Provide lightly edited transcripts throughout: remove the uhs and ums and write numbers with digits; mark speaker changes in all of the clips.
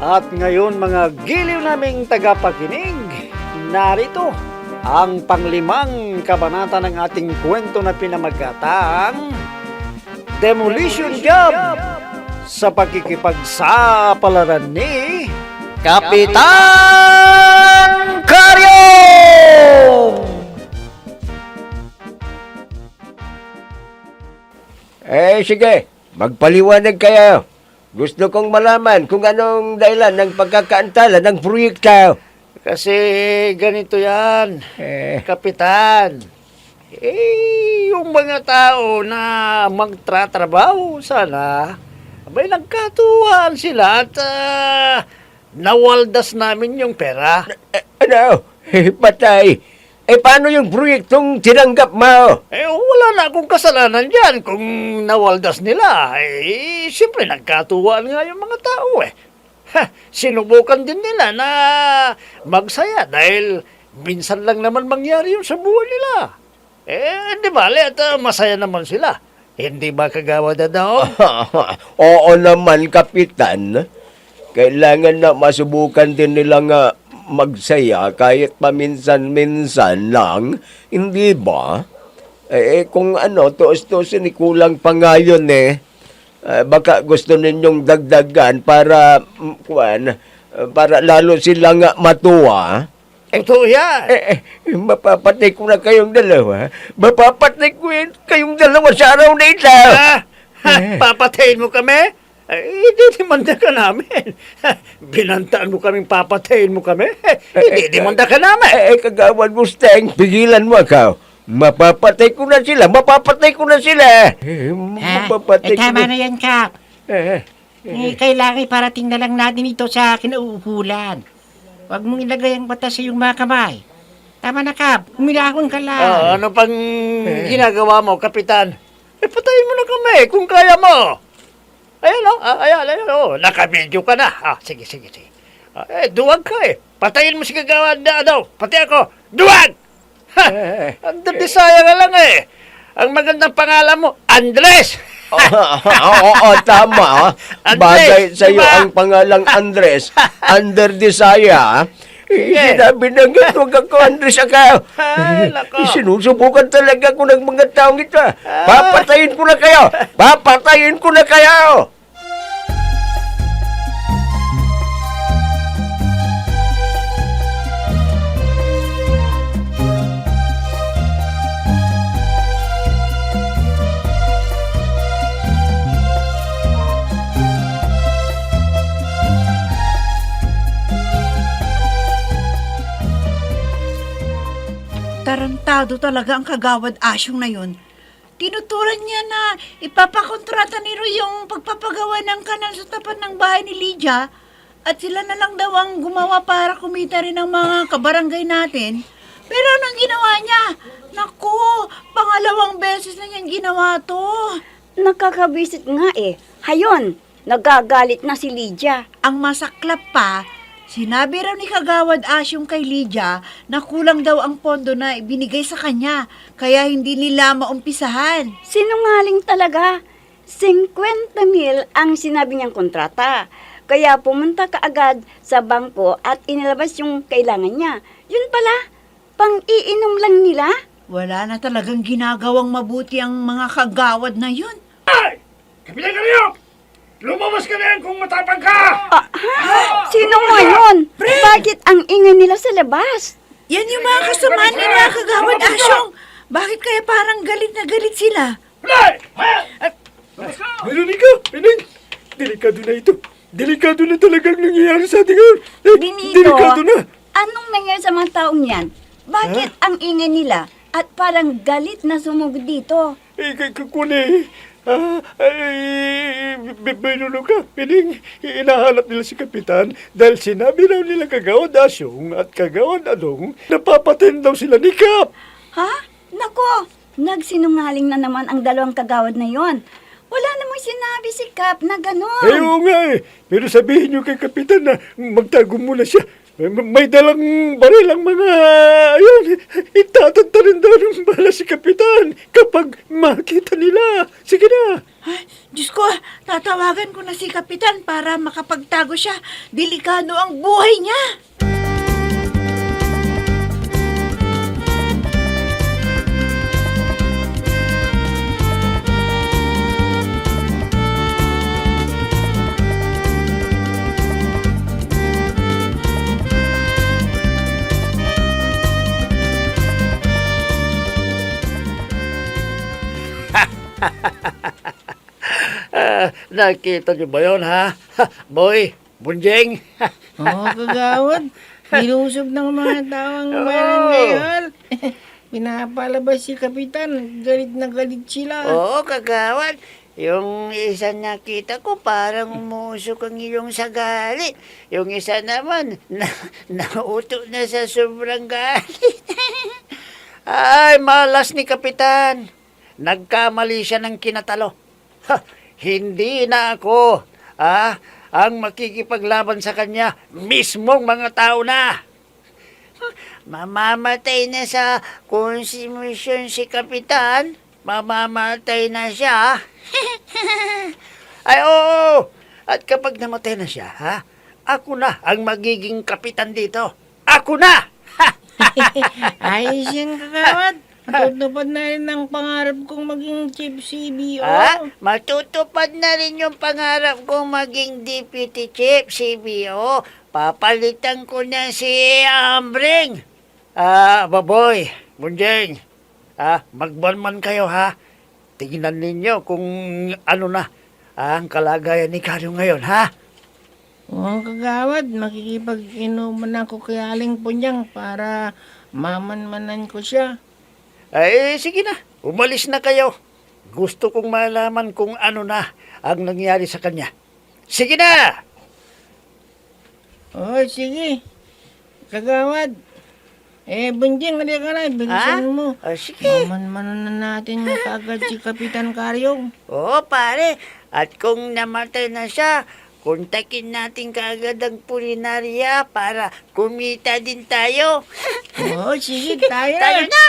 Speaker 1: At ngayon mga giliw naming tagapakinig, narito ang panglimang kabanata ng ating kwento na pinamagatang Demolition Job sa pakikipagsapalaran ni Kapitan Karyong!
Speaker 2: Sige, magpaliwanag kayo. Gusto kong malaman kung anong dahilan ng pagkakaantala ng proyekto.
Speaker 1: Kasi ganito yan, Kapitan. Yung mga tao na magtratrabaho sana, abay nagkatuwaan sila at nawaldas namin yung pera.
Speaker 2: Ano? Patay. Paano yung proyektong tinanggap mo?
Speaker 1: Wala na akong kasalanan dyan kung nawaldas nila. Siyempre nagkatuwaan nga yung mga tao Sinubukan din nila na magsaya dahil minsan lang naman mangyari yun sa buhay nila. Di bale at masaya naman sila. Hindi ba kagawa daw?
Speaker 2: Oo naman, Kapitan. Kailangan na masubukan din nila nga magsaya kahit paminsan-minsan lang. Hindi ba? Kung tuos-tuosin, kulang pa nga yun baka gusto ninyong dagdagan para para lalo silang matuwa.
Speaker 1: Ito yan.
Speaker 2: Mapapatay ko na kayong dalawa. Mapapatay ko kayong dalawa sa araw na ito.
Speaker 1: Papatayin mo kami? Didimanda ka namin. Binantaan mo kaming papatayin mo kami? Didimanda ka namin.
Speaker 2: Kagawad mo, Steng. Pigilan mo ako. Mapapatay ko na sila. Mapapatay ko na sila.
Speaker 3: Tama na yan, Kap. Kailangan parating na lang natin ito sa kinauukulan. Huwag mong ilagay ang batas sa iyong mga kamay. Tama na, Kap. Uminahon ka lang.
Speaker 1: Ano pang ginagawa mo, Kapitan? Patayin mo na kami kung kaya mo. Ayan, nakabidyo ka na. Sige. Duwag ka Patayin mo si Kagawad na daw. Pati ako. Duwag! Under Desire ka lang Ang magandang pangalan mo, Andres!
Speaker 2: Oo, tama. Bagay sa iyo
Speaker 1: diba?
Speaker 2: ang pangalang Andres. Under Desire. Sinabi na nga, huwag ako, Andres, ako. Sinusubukan talaga ko ng mga taong ito. Papatayin ko na kayo! Papatayin ko na kayo!
Speaker 4: Tarantado talaga ang Kagawad Asyong na yun. Tinuturan niya na ipapakontrata ni Roy yung pagpapagawa ng kanal sa tapat ng bahay ni Lydia at sila na lang daw ang gumawa para kumita rin ng mga kabarangay natin. Pero anong ginawa niya? Naku, pangalawang beses na niyang ginawa to.
Speaker 5: Nakakabisit nga Hayon, nagagalit na si Lydia.
Speaker 4: Ang masaklap pa, sinabi raw ni Kagawad Asyong kay Lydia na kulang daw ang pondo na ibinigay sa kanya, kaya hindi nila maumpisahan.
Speaker 5: Sinungaling talaga. 50,000 ang sinabi niyang kontrata. Kaya pumunta ka agad sa bangko at inilabas yung kailangan niya. Yun pala, pang-iinom lang nila.
Speaker 4: Wala na talagang ginagawang mabuti ang mga kagawad na yun.
Speaker 1: Ay! Kapitan Karyong! Lumabas ka na yan kung matapang ka!
Speaker 5: Sino nga yun? Bakit ang ingay nila sa labas?
Speaker 4: Yan yung mga kasama nila, Kagawad Asyong. Bakit kaya parang galit na galit sila?
Speaker 1: Veronica, Pining, delikado na ito. Delikado na talagang nangyayari sa ating
Speaker 5: Benito,
Speaker 1: delikado na.
Speaker 5: anong nangyari sa mga taong yan? Bakit ang ingay nila at parang galit na sumugod dito?
Speaker 1: Kukuli. Veronica, Pining, inahanap nila si Kapitan dahil sinabi raw nila Kagawad Asyong at Kagawad Adong napapatayin daw sila ni Kap.
Speaker 5: Ha? Nako, nagsinungaling na naman ang dalawang kagawad na yon. Wala namang sinabi si Kap na gano'n.
Speaker 1: Oo nga Pero sabihin niyo kay Kapitan na magtago muna siya. May dalang barilang mga, ayun, itatanta rin daw ng bala si Kapitan kapag makita nila. Sige na.
Speaker 4: Ay, Diyos ko, tatawagan ko na si Kapitan para makapagtago siya. Delikado ang buhay niya.
Speaker 1: Nakita niyo ba yun, ha? Boy, Bunjeng.
Speaker 3: Oo, kagawad. Nilusob ng mga tawang barangay hall. Pinapalabas si Kapitan. Galit na galit sila.
Speaker 6: Oo, kagawad. Yung isa nakita ko parang umusok ang iyong sagali. Yung isa naman, nauto na sa sobrang galit.
Speaker 1: Ay, malas ni Kapitan. Nagkamali siya ng kinatalo. Hindi na ako, ang makikipaglaban sa kanya. Mismong mga tao na.
Speaker 6: Mamamatay na sa konsumisyon si Kapitan. Mamamatay na siya.
Speaker 1: Ay, oo. At kapag namatay na siya, ako na ang magiging kapitan dito. Ako na!
Speaker 3: Ayos yan, kagawad. Matutupad na rin ang pangarap kong maging chief CBO.
Speaker 6: Matutupad na rin yung pangarap kong maging deputy chief CBO. Papalitan ko na si Ambring.
Speaker 1: Baboy, Bunjeng, magbanman kayo, Tingnan ninyo kung ano na ang kalagayan ni Karyo ngayon,
Speaker 3: Oo, kagawad. Makikipag-inuman ako kay Aling Punyang para mamanmanan ko siya.
Speaker 1: Ay, sige na. Umalis na kayo. Gusto kong malaman kung ano na ang nangyari sa kanya. Sige na!
Speaker 3: Oo, sige. Kagawad. Bunjing, halika na. Bilisan mo.
Speaker 6: Sige.
Speaker 3: Mamanmanan na natin kagad si Kapitan Karyong.
Speaker 6: Oo, pare. At kung namatay na siya, kontakin natin kaagad ang pulinarya para kumita din tayo.
Speaker 3: Oo, sige, tayo.
Speaker 6: Tayo na!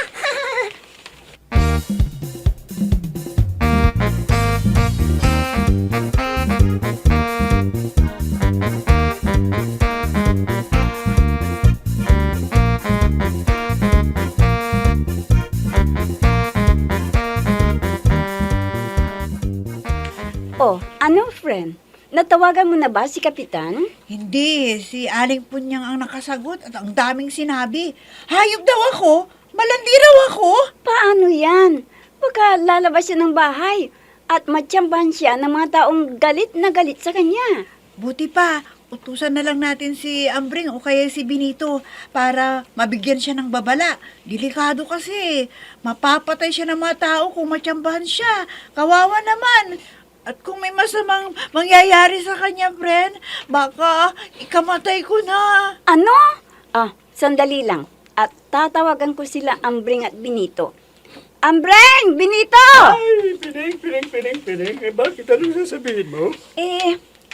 Speaker 5: Oh, ano friend? Natawagan mo na ba si Kapitan?
Speaker 4: Hindi, si Aling Punyang ang nakasagot at ang daming sinabi. Hayop daw ako? Malandi raw ako?
Speaker 5: Paano yan? Baka lalabas siya ng bahay at matsambahan siya ng mga taong galit na galit sa kanya.
Speaker 4: Buti pa, utusan na lang natin si Ambring o kaya si Benito para mabigyan siya ng babala. Delikado kasi. Mapapatay siya ng mga tao kung matsambahan siya. Kawawa naman. At kung may masamang mangyayari sa kanya, friend, baka ikamatay ko na.
Speaker 5: Ano? Sandali lang. At tatawagan ko sila Ambring at Benito. Ambring! Benito!
Speaker 1: Ay, pining. Bakit anong sasabihin mo?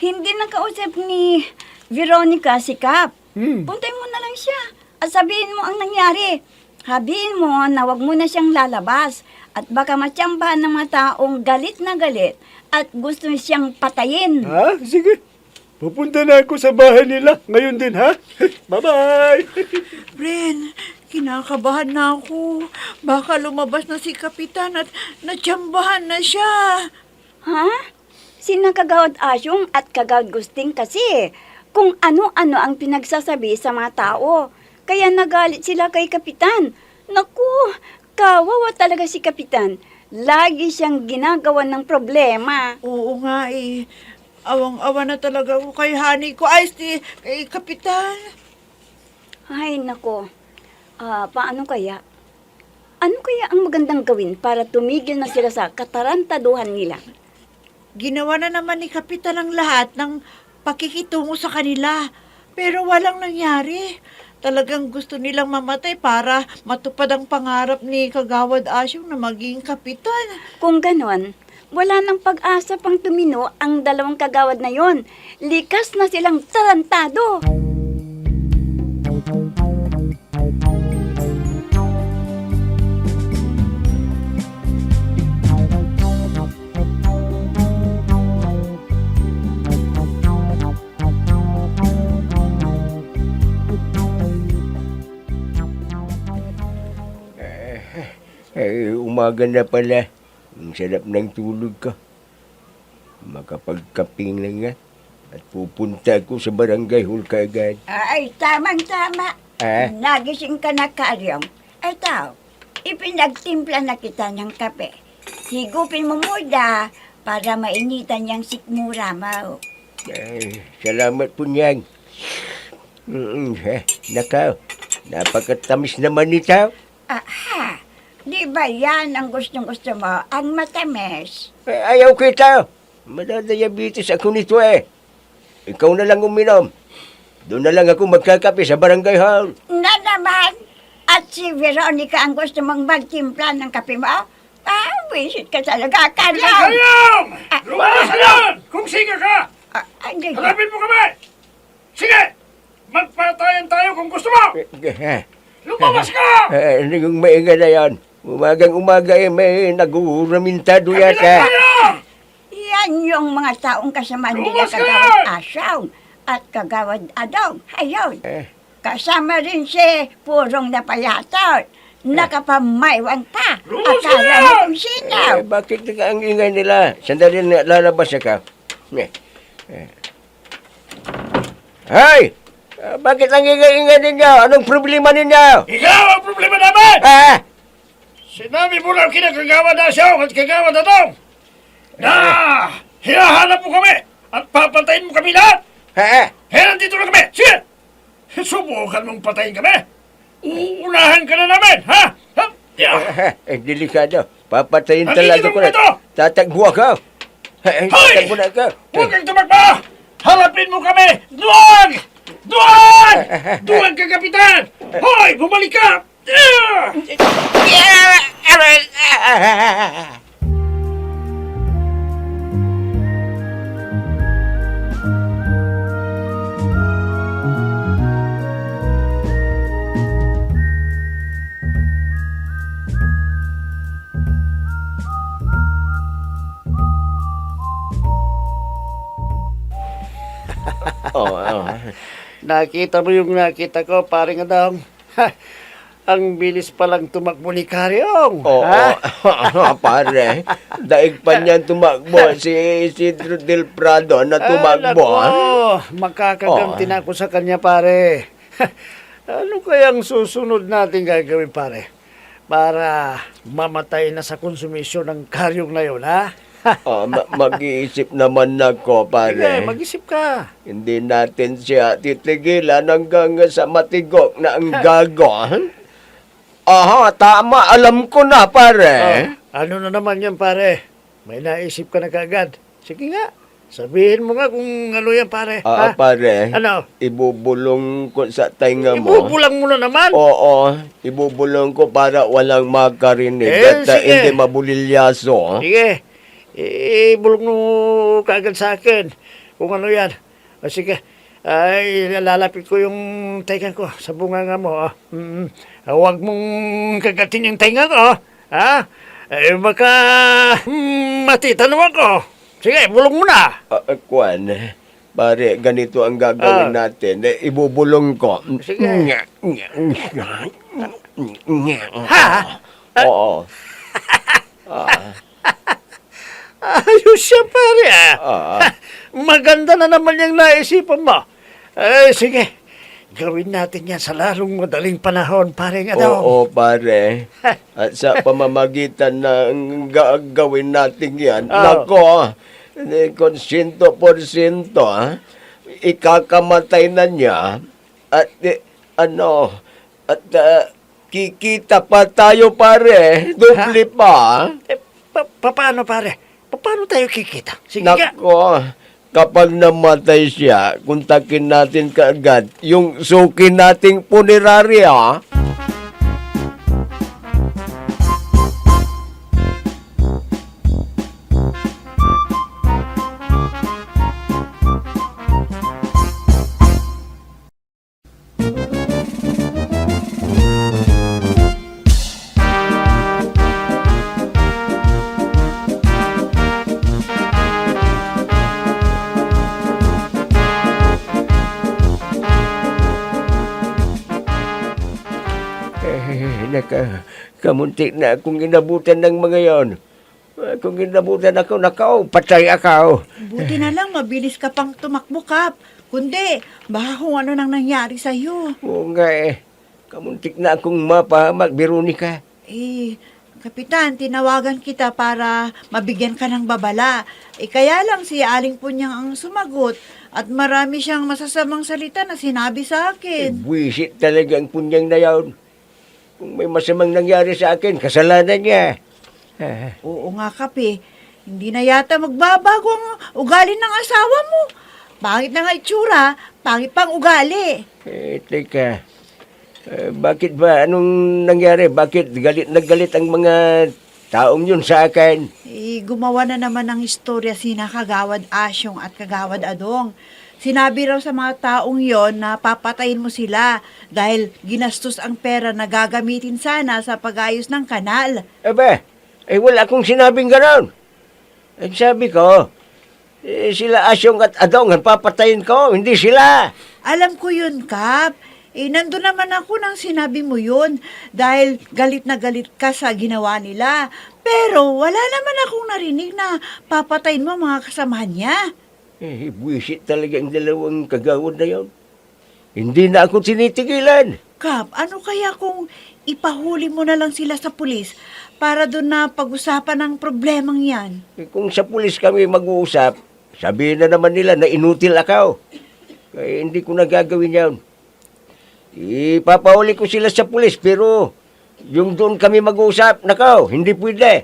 Speaker 5: Hindi nakausap ni Veronica si Kap. Puntay mo na lang siya at sabihin mo ang nangyari. Sabihin mo na wag mo na siyang lalabas at baka matsambahan ng mga taong galit na galit at gusto siyang patayin.
Speaker 1: Sige. Pupunta na ako sa bahay nila ngayon din, Bye-bye!
Speaker 4: Friend, kinakabahan na ako. Baka lumabas na si Kapitan at natsambahan na siya.
Speaker 5: Ha? Sina Kagawad Asyong at Kagawad Gusting kasi kung ano-ano ang pinagsasabi sa mga tao. Kaya nagalit sila kay Kapitan. Naku, kawawa talaga si Kapitan. Lagi siyang ginagawa ng problema.
Speaker 4: Oo nga Awang-awa na talaga ako kay honey ko. Ay, kay Kapitan.
Speaker 5: Ay, nako. Paano kaya? Ano kaya ang magandang gawin para tumigil na sila sa katarantaduhan nila?
Speaker 4: Ginawa na naman ni Kapitan ang lahat ng pakikitungo sa kanila. Pero walang nangyari. Talagang gusto nilang mamatay para matupad ang pangarap ni Kagawad Asyong na maging kapitan.
Speaker 5: Kung ganon, wala nang pag-asa pang tumino ang dalawang kagawad na yon. Likas na silang tarantado.
Speaker 2: umaga na pala. Ang sarap ng tulog ko. Makapagkaping lang nga. At pupunta ako sa barangay hall kaagad.
Speaker 5: Ay, tamang-tama.
Speaker 2: Ah?
Speaker 5: Nagising ka na, Karyong. Ito, ipinagtimpla na kita ng kape. Higupin mo muna para mainitan yung sikmura mo.
Speaker 2: Ay, salamat po niyan. Nakaw, napakatamis naman nito.
Speaker 5: Aha, di ba yan ang gustong-gusto mo, ang matamis?
Speaker 2: Ayaw kita. Madadiabetes ako nito eh. Ikaw na lang uminom. Doon na lang ako magkakape sa barangay hall.
Speaker 5: Na naman, at si Veronica ang gusto mong magtimpla ng kape mo? Ah, wisit ka talaga, Karyong.
Speaker 1: Karyong! Lumabas ka yan! Kung sige ka!
Speaker 5: Hindi.
Speaker 1: Hanapin mo kami! Sige! Magpatayan tayo kung gusto mo! Lumabas ka!
Speaker 2: Ano yung mainga na yan? Umagang-umaga eh, may nag-uuramintado yata.
Speaker 1: Karyong!
Speaker 5: Yan yung mga taong kasama nila
Speaker 1: Lumas ka!
Speaker 5: Kagawad Asyong at Kagawad Adong. Ayun. Kasama rin si Purong na payatot. Nakapamaywang pa.
Speaker 1: Lumas ka!
Speaker 5: Akala mo kung sino.
Speaker 2: Bakit ang ingay nila? Sandali na lalabas ako. Hay! Bakit ang ingay-ingay ninyo? Anong problema ninyo?
Speaker 1: Ikaw ang problema namin! Sinabi mo lang kinakagawa na siya at kagawa na daw na hinahanap mo kami at papatayin mo kami lahat! Nandito na kami! Sige! Subukan mong patayin kami! Uunahan ka na namin, ha?
Speaker 2: Delikado. Papatayin
Speaker 1: Nandito
Speaker 2: talaga
Speaker 1: mo
Speaker 2: ko na.
Speaker 1: ito!
Speaker 2: Tatagbo ako. Tatagbo na ako.
Speaker 1: Huwag kang tumakbo! Harapin mo kami! Duwag! Duwag! Duwag ka, Kapitan! Hoy! Bumalik ka! Nakita mo yung nakita ko, paring Adong. Ang bilis palang tumakbo ni Karyong.
Speaker 2: Pare. Daig pa niyan tumakbo si Isidro Del Prado na tumakbo.
Speaker 1: Makakaganti na ako sa kanya, pare. Ano kayang susunod natin gagawin, pare? Para mamatay na sa konsumisyon ng Karyong na yun, ha?
Speaker 2: Mag-iisip naman ako, pare.
Speaker 1: Sige, mag-isip ka.
Speaker 2: Hindi natin siya titigilan hanggang sa matigok na ang gago. Aha, tama. Alam ko na, pare.
Speaker 1: Ano na naman yan, pare? May naisip ka na kaagad. Sige nga, sabihin mo nga kung ano yan, pare. Ha?
Speaker 2: Pare.
Speaker 1: Ano?
Speaker 2: Ibubulong ko sa tainga mo.
Speaker 1: Ibubulang mo na naman.
Speaker 2: Oo, ibubulong ko para walang makarinig at
Speaker 1: sige.
Speaker 2: hindi mabulilyaso.
Speaker 1: Sige, ibulong mo kaagad sa akin kung ano yan. Sige, ay lalapit ko yung tainga ko sa bunganga mo. Huwag mong kagatin yung tainga ko. Ha? Baka matitanong ako. Sige, bulong mo na.
Speaker 2: Kwan, pare, ganito ang gagawin natin. Ibubulong ko.
Speaker 1: Sige.
Speaker 2: Ha? Oo.
Speaker 1: Ayos siya, pare. Maganda na naman yung naisipan mo. Sige, gawin natin yan sa lalong madaling panahon, pare.
Speaker 2: Oo, pare. At sa pamamagitan ng gagawin natin yan, nako, kung 100%, ikakamatay na niya at kikita pa tayo, pare. Doble pa.
Speaker 1: Paano, pare? Paano tayo kikita? Sige nga.
Speaker 2: Nako, kapag namatay siya, kontakin natin kaagad yung suki nating punerarya. Kamuntik na akong inabutan ng mga yon. Kung inabutan ako, nakaw, patay ako.
Speaker 4: Buti na lang, mabilis ka pang tumakbo, Kap. Kundi, baka kung ano nang nangyari sa'yo.
Speaker 2: Oo nga eh. Kamuntik na akong mapahamak, Veronica.
Speaker 4: Kapitan, tinawagan kita para mabigyan ka ng babala. Kaya lang si Aling Punyang ang sumagot at marami siyang masasamang salita na sinabi sa akin.
Speaker 2: Buwisit talaga ang punyang na yun. Kung may masamang nangyari sa akin, kasalanan niya.
Speaker 4: Oo nga, Kape. Hindi na yata magbabago ang ugali ng asawa mo. Pangit na nga itsura, pangit pang ugali.
Speaker 2: Teka. Bakit ba? Anong nangyari? Bakit naggalit ang mga taong yun sa akin?
Speaker 4: Gumawa na naman ng istorya sina Kagawad Asyong at Kagawad Adong. Sinabi raw sa mga taong yon na papatayin mo sila dahil ginastos ang pera na gagamitin sana sa pag-ayos ng kanal.
Speaker 2: Wala akong sinabing gano'n. Ang sabi ko, sila Asyong at Adong ang papatayin ko, hindi sila.
Speaker 4: Alam ko yun, Kap. Nandun naman ako nang sinabi mo yun dahil galit na galit ka sa ginawa nila. Pero wala naman akong narinig na papatayin mo mga kasamahan niya.
Speaker 2: Buwisit talaga ang dalawang kagawad na yun. Hindi na ako tinitigilan.
Speaker 4: Kap, ano kaya kung ipahuli mo na lang sila sa pulis para doon na pag-usapan ang problemang yan?
Speaker 2: Kung sa pulis kami mag-uusap, sabihin na naman nila na inutil ako. Kaya hindi ko na gagawin yan. Ipapahuli ko sila sa pulis, pero yung doon kami mag-uusap, nakaw, hindi pwede.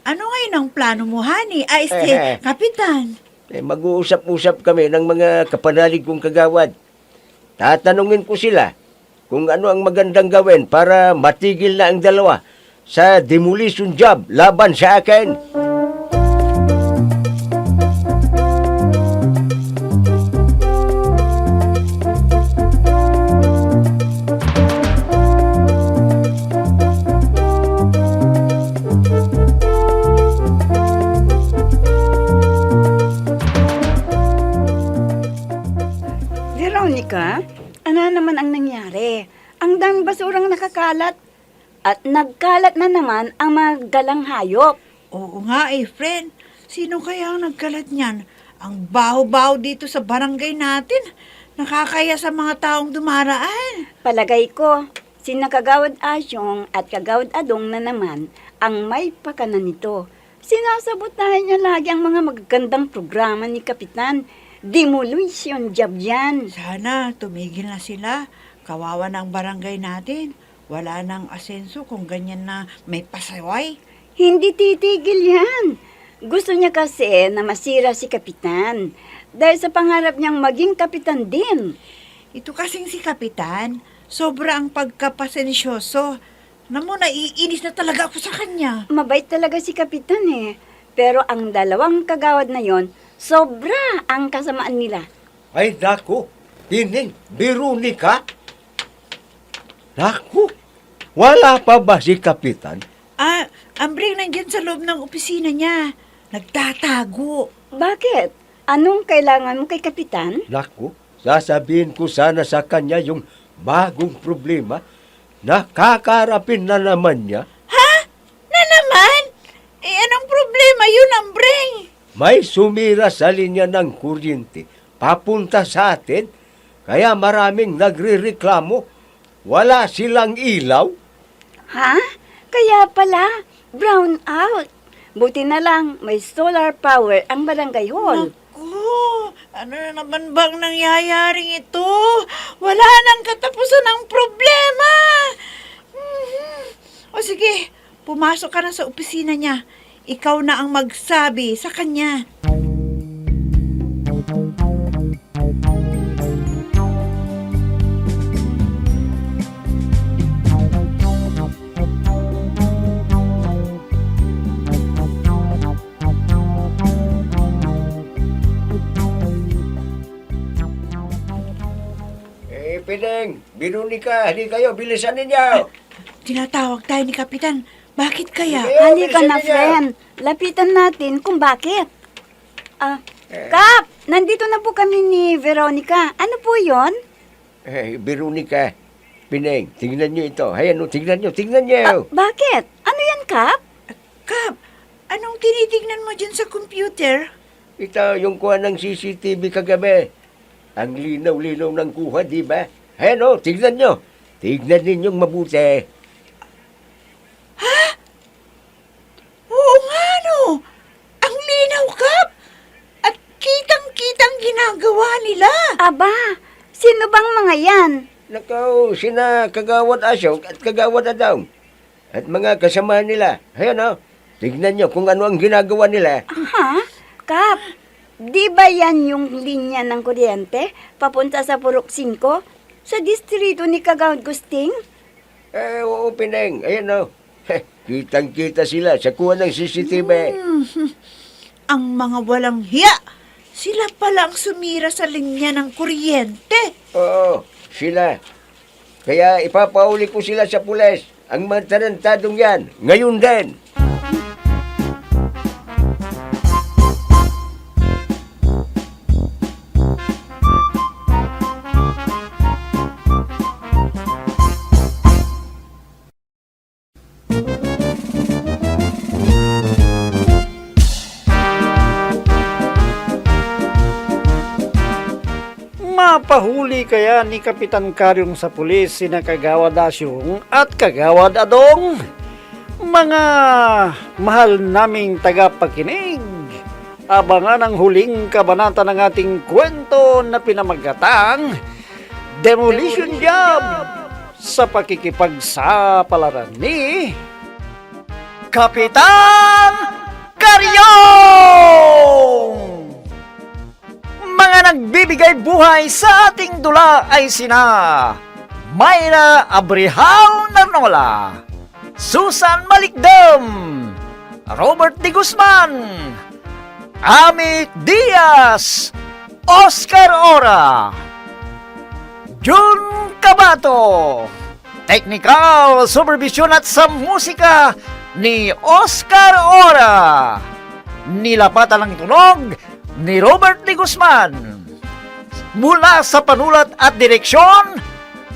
Speaker 4: Ano ngayon ang plano mo, Hani? Kapitan.
Speaker 2: Mag-uusap-usap kami ng mga kapanalig kong kagawad. Tatanungin ko sila kung ano ang magandang gawin para matigil na ang dalawa sa demolition job laban sa akin.
Speaker 5: Veronica, ano naman ang nangyari? Ang daming basurang nakakalat at nagkalat na naman ang mga galang hayop.
Speaker 4: Oo nga friend. Sino kaya ang nagkalat niyan? Ang baho-baho dito sa barangay natin. Nakakaya sa mga taong dumaraan.
Speaker 5: Palagay ko, sina Kagawad Asyong at Kagawad Adong na naman ang may pakanan nito. Sinasabotahan niya lagi ang mga magagandang programa ni Kapitan. Demolition job yan.
Speaker 4: Sana tumigil na sila. Kawawa ng barangay natin. Wala nang asenso kung ganyan na may pasaway.
Speaker 5: Hindi titigil yan. Gusto niya kasi na masira si Kapitan dahil sa pangarap niyang maging kapitan din.
Speaker 4: Ito kasing si Kapitan, sobra ang pagkapasensyoso. Namu, naiinis na talaga ako sa kanya.
Speaker 5: Mabait talaga si Kapitan eh. Pero ang dalawang kagawad na yon, sobra ang kasamaan nila.
Speaker 2: Ay, naku, Tining, Veronica? Naku, wala pa ba si Kapitan?
Speaker 4: Ambring nandyan sa loob ng opisina niya. Nagtatago.
Speaker 5: Bakit? Anong kailangan mo kay Kapitan?
Speaker 2: Naku, sasabihin ko sana sa kanya yung bagong problema na kakarapin na naman niya.
Speaker 4: Ha? Na naman? Anong problema yun, Ambring?
Speaker 2: May sumira sa linya ng kuryente papunta sa atin, kaya maraming nagre-reklamo. Wala silang ilaw.
Speaker 5: Ha? Kaya pala, brown out. Buti na lang, may solar power ang barangay hall.
Speaker 4: Naku, ano na naman bang nangyayaring ito? Wala nang katapusan ng problema. O sige, pumasok ka na sa opisina niya. Ikaw na ang magsabi sa kanya.
Speaker 2: Pining, Veronica, hindi kayo, bilisan ninyo.
Speaker 4: Tinatawag tayo ni Kapitan. Bakit kaya?
Speaker 5: Halika na, friend. Lapitan natin kung bakit. Kap, nandito na po kami ni Veronica. Ano po yon?
Speaker 2: Veronica, Pineng, tingnan nyo ito. Ayan, tingnan nyo.
Speaker 5: Bakit? Ano yan, Kap?
Speaker 4: Kap, anong tinitignan mo dyan sa computer?
Speaker 2: Ito, yung kuha ng CCTV kagabi. Ang linaw-linaw ng kuha, di ba? Ayan, tingnan nyo. Tingnan ninyong mabuti.
Speaker 4: Oo nga, no. Ang linaw, Kap. At kitang-kitang ginagawa nila.
Speaker 5: Aba, sino bang mga yan?
Speaker 2: Nakaw, sina Kagawad Asyong at Kagawad Adong. At mga kasama nila. Ayan, tignan nyo kung ano ang ginagawa nila.
Speaker 5: Ha? Kap, di ba yan yung linya ng kuryente papunta sa Purok 5? Sa distrito ni Kagawad Gusting?
Speaker 2: Oo, Pineng. Ayan, kitang-kita sila sa kuha ng CCTV.
Speaker 4: Ang mga walang hiya. Sila pala ang sumira sa linya ng kuryente.
Speaker 2: Oo, sila. Kaya ipapauli ko sila sa pulis. Ang mga tarantadong yan. Ngayon din.
Speaker 1: Mapahuli kaya ni Kapitan Karyong sa pulis sina Kagawad Asyong at Kagawad Adong? Mga mahal naming tagapakinig, abangan ang huling kabanata ng ating kwento na pinamagatang Demolition Job sa pakikipagsapalaran ni Kapitan Karyong! Mga nagbibigay buhay sa ating dula ay sina Mayra Abrihal Narnola, Susan Malikdam, Robert De Guzman, Amit Diaz, Oscar Ora, Jun Cabato. Technical supervision at sa musika ni Oscar Ora. Nilapatan ng tunog ni Robert De Guzman. Mula sa panulat at direksyon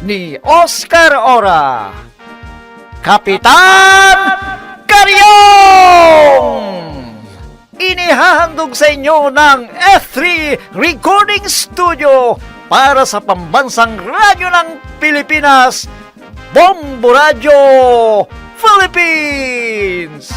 Speaker 1: ni Oscar Ora. Kapitan Karyong! Inihahandog sa inyo ng F3 Recording Studio para sa pambansang radyo ng Pilipinas, Bombo Radio Philippines!